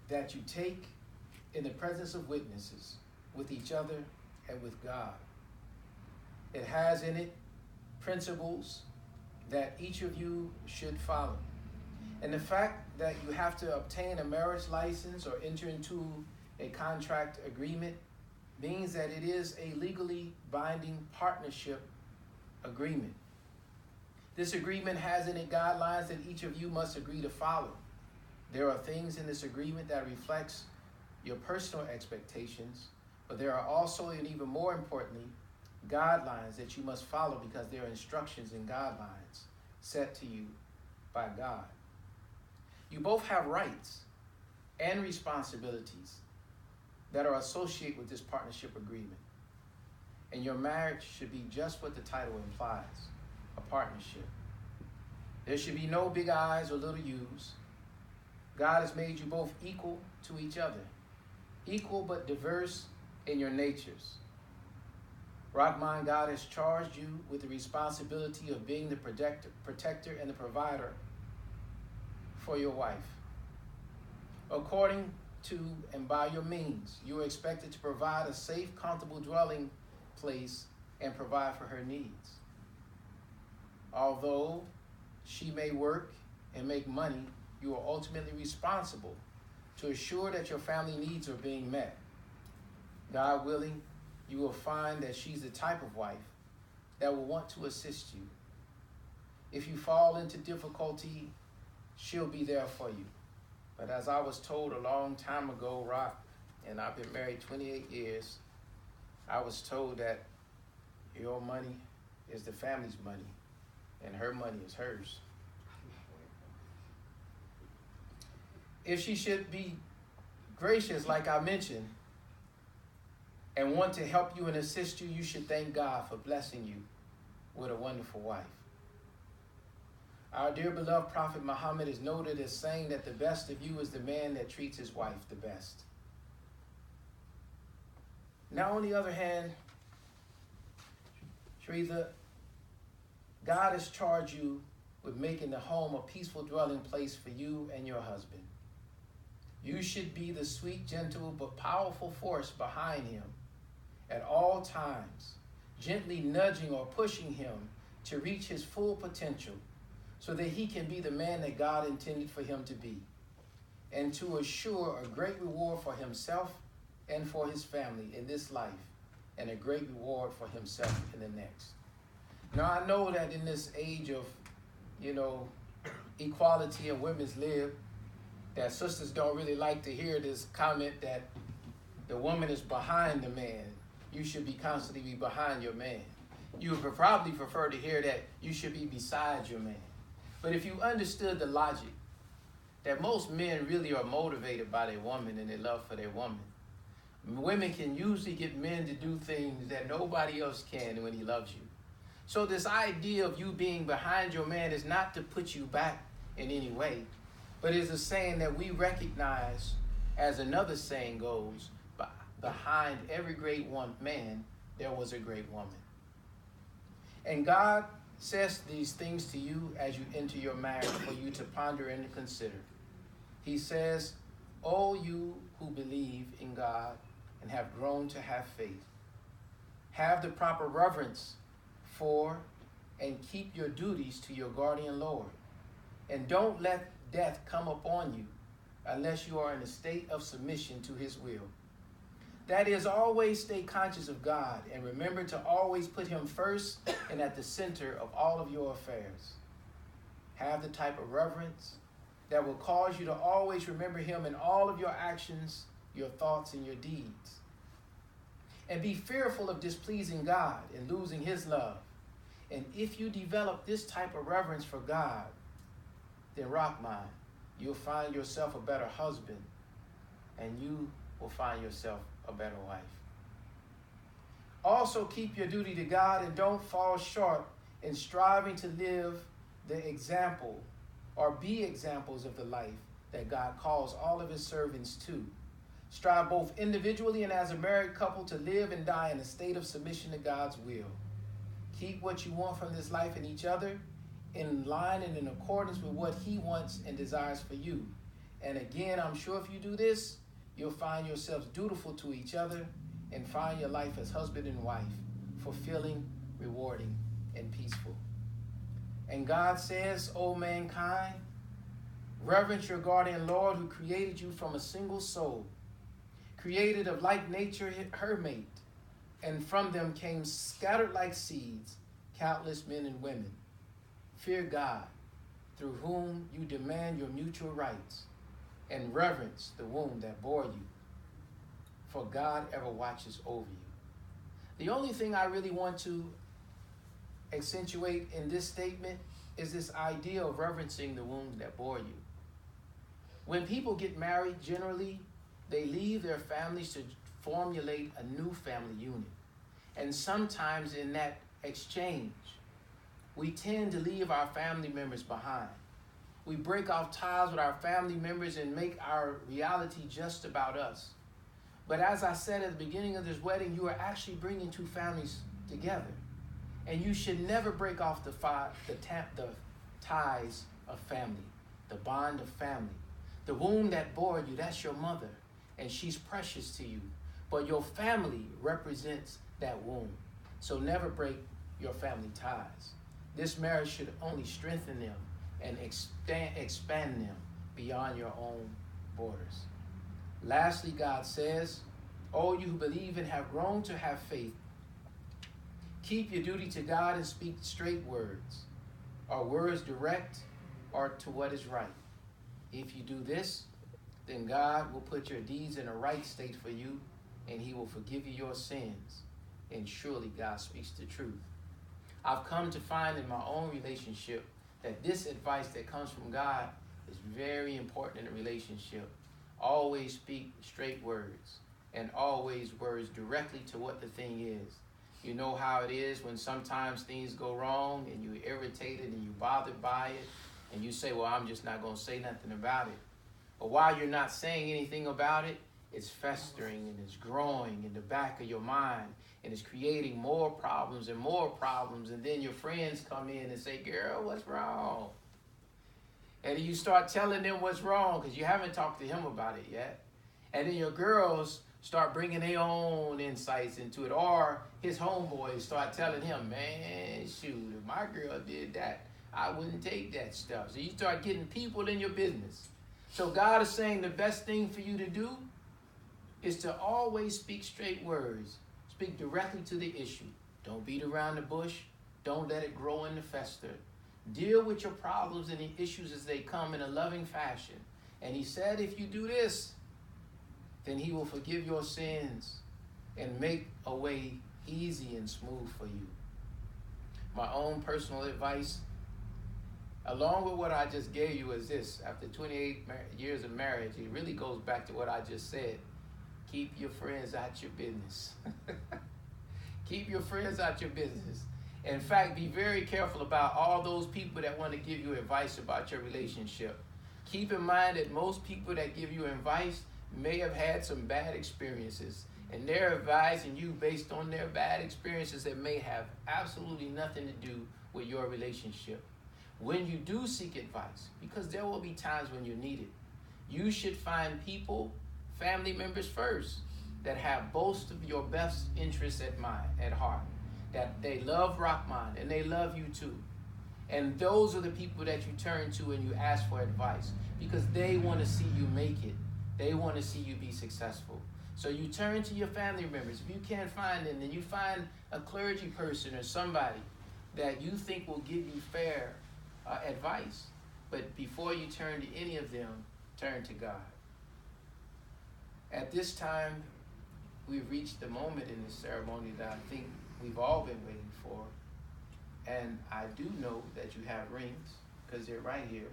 that you take in the presence of witnesses with each other and with God. It has in it principles that each of you should follow. And the fact that you have to obtain a marriage license or enter into a contract agreement means that it is a legally binding partnership agreement. This agreement has in it guidelines that each of you must agree to follow. There are things in this agreement that reflects your personal expectations, but there are also, and even more importantly, guidelines that you must follow because there are instructions and guidelines set to you by God. You both have rights and responsibilities that are associated with this partnership agreement. And your marriage should be just what the title implies, a partnership. There should be no big I's or little U's. God has made you both equal to each other, equal but diverse in your natures. Rahman, God has charged you with the responsibility of being the protector and the provider for your wife. According to and by your means, you are expected to provide a safe, comfortable dwelling place and provide for her needs. Although she may work and make money, you are ultimately responsible to assure that your family needs are being met. God willing, you will find that she's the type of wife that will want to assist you. If you fall into difficulty, she'll be there for you. But as I was told a long time ago, Rock, and I've been married 28 years, I was told that your money is the family's money, and her money is hers. If she should be gracious, like I mentioned, and want to help you and assist you, you should thank God for blessing you with a wonderful wife. Our dear beloved Prophet Muhammad is noted as saying that the best of you is the man that treats his wife the best. Now, on the other hand, Teresa, God has charged you with making the home a peaceful dwelling place for you and your husband. You should be the sweet, gentle, but powerful force behind him at all times, gently nudging or pushing him to reach his full potential so that he can be the man that God intended for him to be, and to assure a great reward for himself and for his family in this life, and a great reward for himself in the next. Now, I know that in this age of, equality and women's lib, that sisters don't really like to hear this comment that the woman is behind the man. You should be constantly behind your man. You would probably prefer to hear that you should be beside your man. But if you understood the logic, that most men really are motivated by their woman and their love for their woman. Women can usually get men to do things that nobody else can when he loves you. So this idea of you being behind your man is not to put you back in any way, but it's a saying that we recognize, as another saying goes, behind every great man, there was a great woman. And God says these things to you as you enter your marriage for you to ponder and to consider. He says, "O you who believe in God and have grown to have faith, have the proper reverence for and keep your duties to your guardian Lord. And don't let death come upon you unless you are in a state of submission to his will. That is, always stay conscious of God and remember to always put him first and at the center of all of your affairs. Have the type of reverence that will cause you to always remember him in all of your actions, your thoughts, and your deeds. And be fearful of displeasing God and losing his love. And if you develop this type of reverence for God, then Rahman, you'll find yourself a better husband, and you will find yourself a better wife. Also keep your duty to God and don't fall short in striving to live the example or be examples of the life that God calls all of his servants to. Strive both individually and as a married couple to live and die in a state of submission to God's will. Keep what you want from this life and each other in line and in accordance with what he wants and desires for you. And again, I'm sure if you do this, you'll find yourselves dutiful to each other and find your life as husband and wife fulfilling, rewarding, and peaceful. And God says, O mankind, reverence your guardian Lord who created you from a single soul, created of like nature her mate, and from them came scattered like seeds, countless men and women. Fear God, through whom you demand your mutual rights, and reverence the womb that bore you, for God ever watches over you. The only thing I really want to accentuate in this statement is this idea of reverencing the womb that bore you. When people get married, generally, they leave their families to formulate a new family unit. And sometimes in that exchange, we tend to leave our family members behind. We break off ties with our family members and make our reality just about us. But as I said at the beginning of this wedding, you are actually bringing two families together. And you should never break off the ties of family, the bond of family. The womb that bore you, that's your mother, and she's precious to you. But your family represents that womb. So never break your family ties. This marriage should only strengthen them and expand them beyond your own borders. Lastly, God says, "O you who believe and have grown to have faith, keep your duty to God and speak straight words, or words direct or to what is right. If you do this, then God will put your deeds in a right state for you, and he will forgive you your sins. And surely God speaks the truth." I've come to find in my own relationship that this advice that comes from God is very important in a relationship. Always speak straight words, and always words directly to what the thing is. You know how it is when sometimes things go wrong and you're irritated and you're bothered by it, and you say, well, I'm just not going to say nothing about it. But while you're not saying anything about it, it's festering and it's growing in the back of your mind, and it's creating more problems, and then your friends come in and say, girl, what's wrong? And you start telling them what's wrong because you haven't talked to him about it yet. And then your girls start bringing their own insights into it, or his homeboys start telling him, man, shoot, if my girl did that, I wouldn't take that stuff. So you start getting people in your business. So God is saying the best thing for you to do is to always speak straight words. Speak directly to the issue. Don't beat around the bush. Don't let it grow and fester. Deal with your problems and the issues as they come in a loving fashion. And he said, if you do this, then he will forgive your sins and make a way easy and smooth for you. My own personal advice, along with what I just gave you, is this. After 28 years of marriage, it really goes back to what I just said. Keep your friends out your business. Keep your friends out your business. In fact, be very careful about all those people that want to give you advice about your relationship. Keep in mind that most people that give you advice may have had some bad experiences, and they're advising you based on their bad experiences that may have absolutely nothing to do with your relationship. When you do seek advice, because there will be times when you need it, you should find people, family members first, that have both of your best interests at heart, that they love Rahman and they love you too. And those are the people that you turn to and you ask for advice, because they want to see you make it. They want to see you be successful. So you turn to your family members. If you can't find them, then you find a clergy person or somebody that you think will give you fair advice. But before you turn to any of them, turn to God. At this time, we've reached the moment in the ceremony that I think we've all been waiting for. And I do know that you have rings, because they're right here.